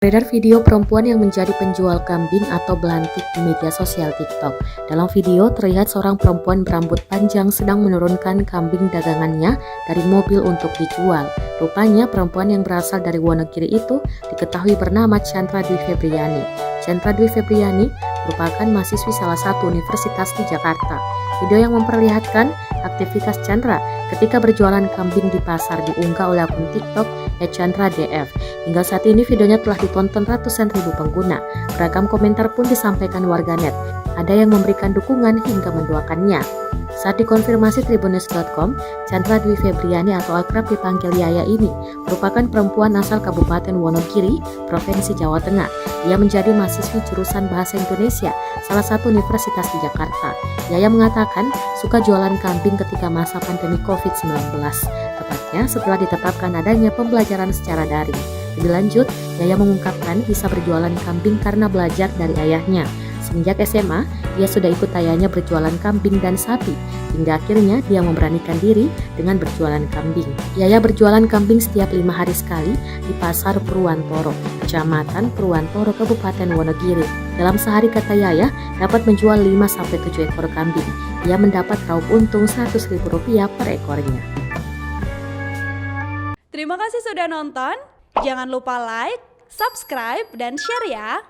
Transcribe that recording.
Beredar video perempuan yang menjadi penjual kambing atau belantik di media sosial TikTok. Dalam video terlihat seorang perempuan berambut panjang sedang menurunkan kambing dagangannya dari mobil untuk dijual. Rupanya perempuan yang berasal dari Wonogiri itu diketahui bernama Chandra Dwi Febriani. Chandra Dwi Febriani merupakan mahasiswi salah satu universitas di Jakarta. Video yang memperlihatkan aktivitas Chandra ketika berjualan kambing di pasar diunggah oleh akun TikTok @ChandraDF. Hingga saat ini videonya telah ditonton ratusan ribu pengguna. Beragam komentar pun disampaikan warganet. Ada yang memberikan dukungan hingga mendoakannya. Saat dikonfirmasi Tribunnews.com, Chandra Dwi Febriani atau akrab dipanggil Yaya ini merupakan perempuan asal Kabupaten Wonogiri, Provinsi Jawa Tengah. Ia menjadi mahasiswi jurusan Bahasa Indonesia, salah satu universitas di Jakarta. Yaya mengatakan suka jualan kambing ketika masa pandemi COVID-19, tepatnya setelah ditetapkan adanya pembelajaran secara daring. Lebih lanjut, Yaya mengungkapkan bisa berjualan kambing karena belajar dari ayahnya. Semenjak SMA, dia sudah ikut ayahnya berjualan kambing dan sapi, hingga akhirnya dia memberanikan diri dengan berjualan kambing. Yaya berjualan kambing setiap 5 hari sekali di Pasar Purwantoro, Kecamatan Purwantoro, Kabupaten Wonogiri. Dalam sehari, kata Yaya, dapat menjual 5-7 ekor kambing. Ia mendapat raup untung Rp100.000 per ekornya. Terima kasih sudah nonton. Jangan lupa like, subscribe, dan share ya.